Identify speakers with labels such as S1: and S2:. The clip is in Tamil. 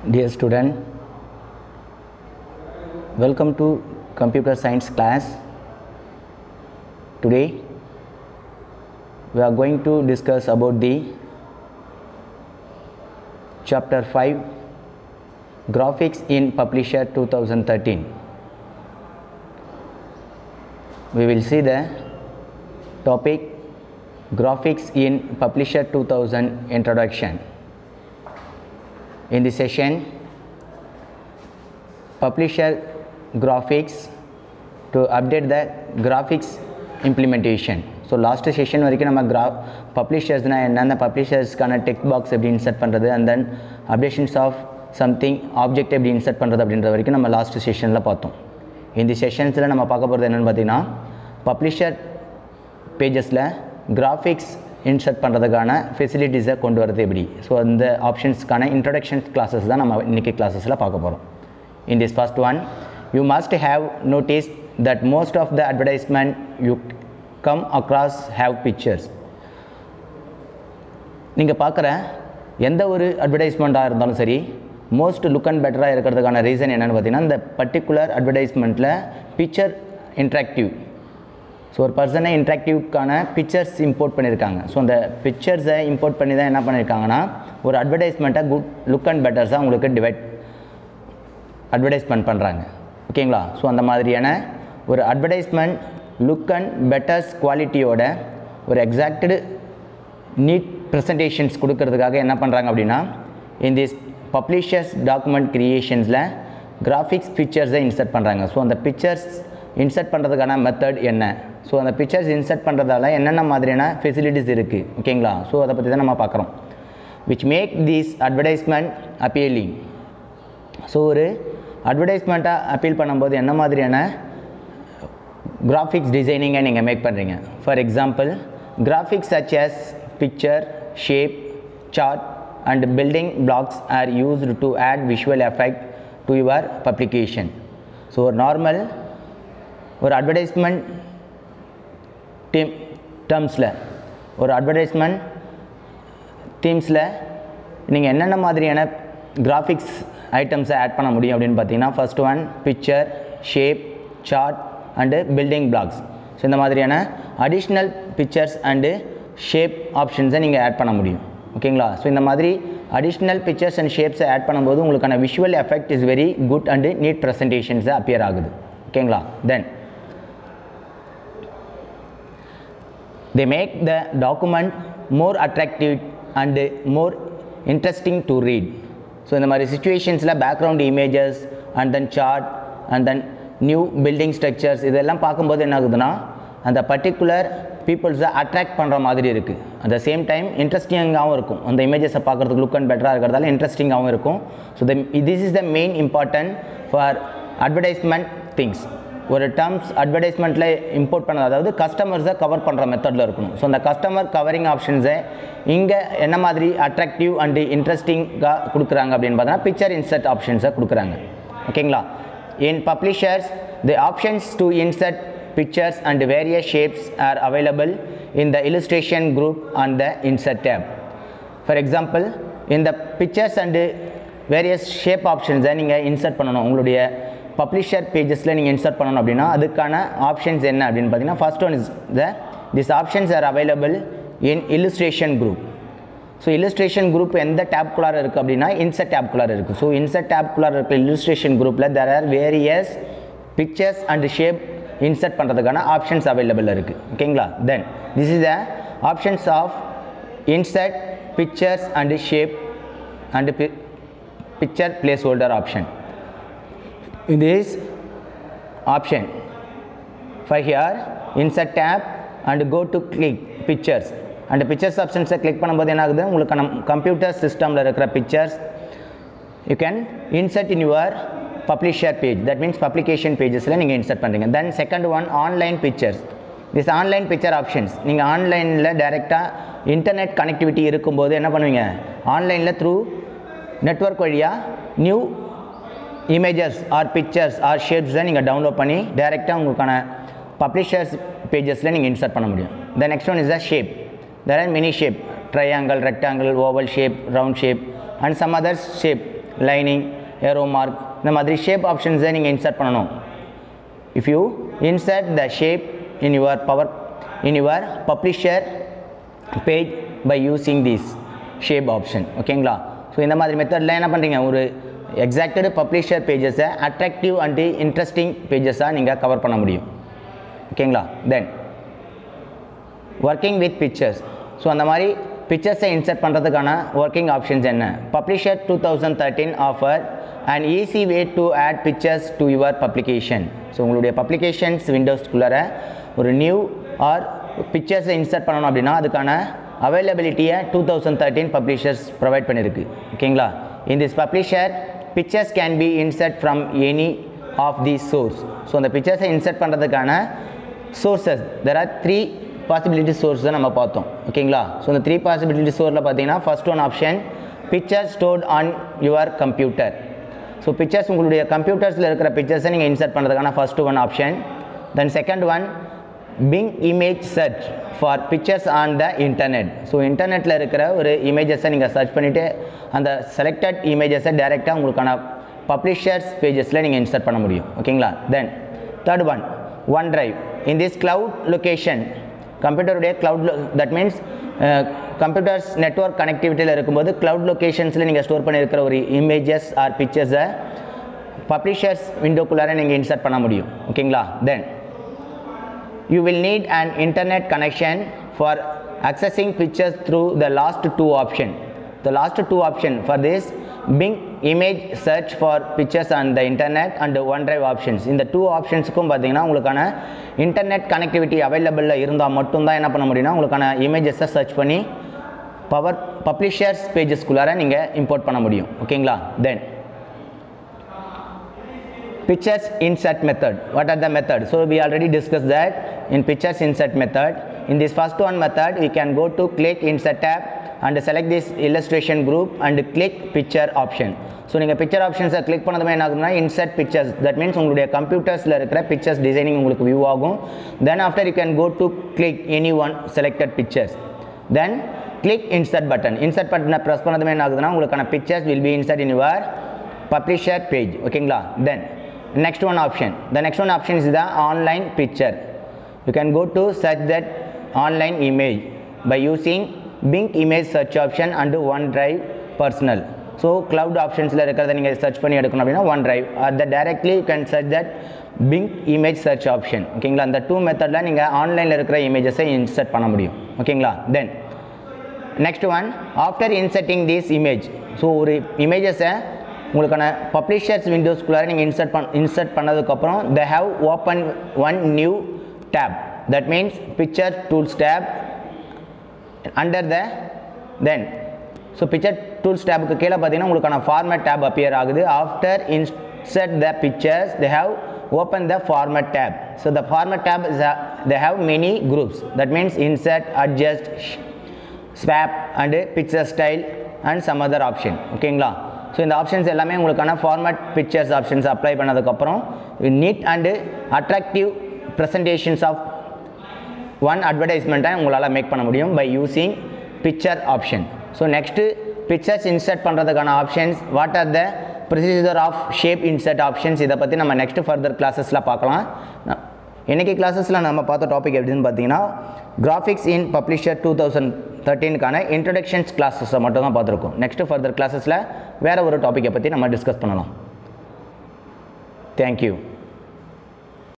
S1: Dear student, welcome to computer science class. Today we are going to discuss about the chapter 5 graphics in Publisher 2013. We will see the topic graphics in Publisher 2000 introduction. In this session, Publisher graphics to update the graphics implementation. So last session வரைக்கும் நம்ம publishers னா என்னன்னா publishersக்கான text box எப்படி இன்சர்ட் பண்றது and then updations of something object எப்படி இன்சர்ட் பண்றது அப்படின்ற வரைக்கும் நம்ம லாஸ்ட் செஷன்ல பார்த்தோம். இந்த செஷன்ஸ்ல நம்ம பார்க்க போறது என்னன்னு பார்த்தீங்கன்னா publisher pagesல graphics இன்சர்ட் பண்ணுறதுக்கான ஃபெசிலிட்டிஸை கொண்டு வரது எப்படி. ஸோ அந்த ஆப்ஷன்ஸ்க்கான இன்ட்ரடக்ஷன் கிளாஸஸ் தான் நம்ம இன்றைக்கி கிளாஸஸில் பார்க்க போகிறோம். In this first one, you must have notice that most of the advertisement you come across have pictures. நீங்கள் பார்க்குற எந்த ஒரு அட்வர்டைஸ்மெண்ட்டாக இருந்தாலும் சரி, மோஸ்ட் லுக் அண்ட் பெட்டராக இருக்கிறதுக்கான ரீசன் என்னென்னு பார்த்தீங்கன்னா இந்த பர்டிகுலர் அட்வர்டைஸ்மெண்ட்டில் பிக்சர் இன்ட்ராக்டிவ். ஸோ ஒரு பர்சனை இன்ட்ராக்டிவ்க்கான பிக்சர்ஸ் இம்போர்ட் பண்ணியிருக்காங்க. ஸோ அந்த பிக்சர்ஸை இம்போர்ட் பண்ணி தான் என்ன பண்ணியிருக்காங்கன்னா ஒரு அட்வர்டைஸ்மெண்ட்டை குட் லுக் அண்ட் பெட்டர்ஸாக உங்களுக்கு அட்வர்டைஸ்மெண்ட் பண்ணுறாங்க. ஓகேங்களா? ஸோ அந்த மாதிரியான ஒரு அட்வர்டைஸ்மெண்ட் லுக் அண்ட் பெட்டர்ஸ் குவாலிட்டியோட ஒரு எக்ஸாக்டு நீட் ப்ரெசன்டேஷன்ஸ் கொடுக்கறதுக்காக என்ன பண்ணுறாங்க அப்படின்னா இந்த பப்ளிஷர்ஸ் டாக்குமெண்ட் க்ரியேஷன்ஸில் கிராஃபிக்ஸ் பிக்சர்ஸை இன்சர்ட் பண்ணுறாங்க. ஸோ அந்த பிக்சர்ஸ் இன்சர்ட் பண்ணுறதுக்கான மெத்தட் என்ன, ஸோ அந்த பிக்சர்ஸ் இன்சர்ட் பண்ணுறதால என்னென்ன மாதிரியான ஃபெசிலிட்டிஸ் இருக்குது. ஓகேங்களா? ஸோ அதை பற்றி தான் நம்ம பார்க்குறோம். Which make these advertisement appealing. So ஒரு அட்வர்டைஸ்மெண்ட்டாக அப்பீல் பண்ணும்போது என்ன மாதிரியான கிராஃபிக்ஸ் டிசைனிங்கை நீங்கள் மேக் பண்ணுறீங்க. For example, graphics such as picture, shape, chart and building blocks are used to add visual effect to your publication. So ஒரு நார்மல் ஒரு அட்வர்டைஸ்மெண்ட் டேர்ம்ஸில் ஒரு அட்வர்டைஸ்மெண்ட் தீம்ஸில் நீங்கள் என்னென்ன மாதிரியான கிராஃபிக்ஸ் ஐட்டம்ஸை ஆட் பண்ண முடியும் அப்படின்னு பார்த்தீங்கன்னா first one picture, shape, chart and building blocks. So இந்த மாதிரியான அடிஷ்னல் பிக்சர்ஸ் அண்டு ஷேப் ஆப்ஷன்ஸை நீங்கள் ஆட் பண்ண முடியும். ஓகேங்களா? ஸோ இந்த மாதிரி அடிஷ்னல் பிக்சர்ஸ் அண்ட் ஷேப்ஸை ஆட் பண்ணும்போது உங்களுக்கான visual effect is very good and neat ப்ரெசன்டேஷன்ஸை அப்பியர் ஆகுது. ஓகேங்களா? தென் they make the document more attractive and more interesting to read. So இந்த மாதிரி situationஸ்ல background images and then chart and then new building structures இதெல்லாம் பார்க்கும்போது என்ன ஆகுதுன்னா அந்த பர்டிகுலர் பீப்புள்ஸை அட்ராக்ட் பண்ணுற மாதிரி இருக்குது. அட் த சேம் டைம் இன்ட்ரெஸ்டிங்காகவும் இருக்கும். அந்த இமேஜஸை பார்க்குறதுக்கு லுக் அண்ட் பெட்டராக இருக்கிறதால இன்ட்ரெஸ்டிங்காகவும் இருக்கும். So this is the main important for advertisement things. ஒரு டேர்ம்ஸ் அட்வர்டைஸ்மெண்ட்டில் இம்போர்ட் பண்ணது, அதாவது கஸ்டமர்ஸை கவர் பண்ணுற மெத்தடில் இருக்கணும். ஸோ அந்த கஸ்டமர் கவரிங் ஆப்ஷன்ஸை இங்கே என்ன மாதிரி அட்ராக்டிவ் அண்டு இன்ட்ரெஸ்டிங்காக கொடுக்குறாங்க அப்படின்னு பார்த்தோன்னா பிக்சர் இன்சர்ட் ஆப்ஷன்ஸை கொடுக்குறாங்க. ஓகேங்களா? In Publisher's the options to insert pictures and various shapes are available in the illustration group on the insert tab. For example, இந்த பிக்சர்ஸ் அண்டு வேரியஸ் ஷேப் ஆப்ஷன்ஸை நீங்கள் இன்சர்ட் பண்ணணும். உங்களுடைய பப்ளிஷர் பேஜஸில் நீங்கள் இன்சர்ட் பண்ணணும் அப்படின்னா அதுக்கான ஆப்ஷன்ஸ் என்ன அப்படின்னு பார்த்தீங்கன்னா first one is this options are available in illustration group. So illustration group எந்த டேப்குள்ளார இருக்குது அப்படின்னா இன்சர்ட் டேப்குள்ளார இருக்குது. ஸோ இன்சர்ட் டேப்குள்ளார இருக்கிற இல்லுஸ்ட்ரேஷன் குரூப்பில் there are various pictures and shape insert பண்ணுறதுக்கான ஆப்ஷன்ஸ் அவைலபிள் இருக்குது. ஓகேங்களா? Then this is the options of insert pictures and shape and picture placeholder option. In this option, for here insert tab and go to click pictures and pictures options click பண்ணும்போது என்ன ஆகுது, உங்களுக்கு கம்ப்யூட்டர் சிஸ்டமில் இருக்கிற pictures you can insert in your publisher page. That means publication pagesல நீங்கள் இன்சர்ட் பண்ணுறீங்க. Then second one, online pictures. This online picture options நீங்கள் ஆன்லைனில் டைரெக்டாக இன்டர்நெட் கனெக்டிவிட்டி இருக்கும்போது என்ன பண்ணுவீங்க, ஆன்லைனில் த்ரூ நெட்வொர்க் வழியாக new images or pictures or ஷேப்ஸை நீங்கள் டவுன்லோட் பண்ணி டைரெக்டாக உங்களுக்கான பப்ளிஷர்ஸ் பேஜஸில் நீங்கள் இன்சர்ட் பண்ண முடியும். The next one is the shape. There are many shape, triangle, rectangle, oval shape, round shape and some other shape lining, arrow mark இந்த மாதிரி ஷேப் ஆப்ஷன்ஸை நீங்கள் இன்சர்ட் பண்ணணும். If you insert the shape in your publisher page by using this shape option. ஓகேங்களா? ஸோ இந்த மாதிரி மெத்தடில் என்ன பண்ணுறீங்க, ஒரு எக்ஸாக்டட் பப்ளிஷர் பேஜஸை அட்ராக்டிவ் அண்ட் இன்ட்ரெஸ்டிங் பேஜஸாக நீங்கள் கவர் பண்ண முடியும். ஓகேங்களா? Then working with pictures. So அந்த மாதிரி பிக்சர்ஸை இன்சர்ட் பண்ணுறதுக்கான ஒர்க்கிங் ஆப்ஷன்ஸ் என்ன? Publisher 2013 offer and easy way to add pictures to your publication. So உங்களுடைய பப்ளிகேஷன்ஸ் விண்டோஸ்குள்ளார ஒரு நியூ ஆர் பிக்சர்ஸை இன்சர்ட் பண்ணணும் அப்படின்னா அதுக்கான அவைலபிலிட்டியை 2013 பப்ளிஷர்ஸ் ப்ரொவைட் பண்ணியிருக்கு. ஓகேங்களா? In this publisher pictures can be insert from any of the source. So அந்த பிக்சர்ஸை இன்சர்ட் பண்ணுறதுக்கான சோர்ஸஸ் தெர் ஆர் 3 பாசிபிலிட்டி சோர்ஸை நம்ம பார்த்தோம். ஓகேங்களா? ஸோ இந்த 3 பாசிபிலிட்டி சோர்ஸில் பார்த்தீங்கன்னா first one option picture stored on your computer. So pictures உங்களுடைய கம்ப்யூட்டர்ஸில் இருக்கிற பிக்சர்ஸை நீங்கள் இன்சர்ட் பண்ணுறதுக்கான first one option. Then second one Bing image search for pictures on the internet. So இன்டர்நெட்டில் இருக்கிற ஒரு இமேஜஸை நீங்கள் சர்ச் பண்ணிவிட்டு அந்த செலக்டட் இமேஜஸை டைரெக்டாக உங்களுக்கான பப்ளிஷர்ஸ் பேஜஸில் நீங்கள் இன்சர்ட் பண்ண முடியும். ஓகேங்களா? Then third one OneDrive. In this cloud location கம்ப்யூட்டருடைய cloud that means computers network கனெக்டிவிட்டியில் இருக்கும்போது கிளவுட் லொக்கேஷன்ஸில் நீங்கள் ஸ்டோர் பண்ணியிருக்கிற ஒரு இமேஜஸ் ஆர் பிக்சர்ஸை பப்ளிஷர்ஸ் விண்டோக்குள்ளார நீங்கள் இன்சர்ட் பண்ண முடியும். ஓகேங்களா? தென் you will need an internet connection for accessing pictures through the last two option. The last two option for this Bing image search for pictures on the internet and OneDrive options. இந்த 2 ஆப்ஷன்ஸுக்கும் பார்த்தீங்கன்னா உங்களுக்கான இன்டர்நெட் கனெக்டிவிட்டி அவைலபிளில் இருந்தால் மட்டும்தான் என்ன பண்ண முடியும்னா உங்களுக்கான இமேஜஸை சர்ச் பண்ணி பப்ளிஷர்ஸ் பேஜஸ்குள்ளார நீங்கள் இம்போர்ட் பண்ண முடியும். ஓகேங்களா? தென் pictures insert method. What are the methods? So we already discussed that in pictures insert method. In this first one method we can go to click insert tab and select this illustration group and click picture option. So நீங்கள் picture options click பண்ணதுமே என்ன ஆகும்னா insert pictures, that means உங்களுடைய கம்ப்யூட்டர்ஸில் இருக்கிற pictures designing உங்களுக்கு view ஆகும். Then after you can go to click any one selected pictures, then click insert button. Insert button press பண்ணதுமே என்ன ஆகுதுன்னா உங்களுக்கான pictures will be insert in your publisher page. ஓகேங்களா? Then next one option, the next one option is the online picture. You can go to search that online image by using Bing image search option and OneDrive personal. So cloud options la irukradha neenga search panni edukanum appadina OneDrive or that directly you can search that Bing image search option. ஓகேங்களா? அந்த 2 மெத்தட் la நீங்க ஆன்லைன்ல இருக்கிற இமேஜஸை இன்சர்ட் பண்ண முடியும். ஓகேங்களா? then next one, after inserting this image, so ஒரு இமேஜஸை உங்களுக்கான பப்ளிஷர்ஸ் விண்டோஸ்குள்ளார நீங்கள் இன்சர்ட் பண்ணதுக்கப்புறம் they have opened one new tab, that means picture tools tab under the then so picture tools tab க்கு கீழே பார்த்தீங்கன்னா உங்களுக்கான format tab appear ஆகுது. after insert the pictures they have opened the format tab. so the format tab is they have many groups, that means insert, adjust, swap and picture style and some other option. ஓகேங்களா? ஸோ இந்த ஆப்ஷன்ஸ் எல்லாமே உங்களுக்கான ஃபார்மேட் பிக்சர்ஸ் ஆப்ஷன்ஸ் அப்ளை பண்ணதுக்கப்புறம் neat and attractive presentations of one அட்வர்டைஸ்மெண்ட்டை உங்களால் மேக் பண்ண முடியும் by using picture option. So next pictures insert பண்ணுறதுக்கான options, what are the procedure of shape insert options, இதை பற்றி நம்ம நெக்ஸ்ட் ஃபர்தர் கிளாஸஸில் பார்க்கலாம். இன்றைக்கி கிளாஸஸில் நம்ம பார்த்த டாபிக் எப்படின்னு பார்த்தீங்கன்னா கிராஃபிக்ஸ் இன் பப்ளிஷர் 2013க்கான இன்ட்ரடக்ஷன்ஸ் கிளாஸஸை மட்டும் தான் பார்த்துருக்கோம். நெக்ஸ்ட் ஃபர்தர் கிளாஸஸில் வேறு ஒரு டாப்பிக்கை பற்றி நம்ம டிஸ்கஸ் பண்ணலாம். தேங்க்யூ.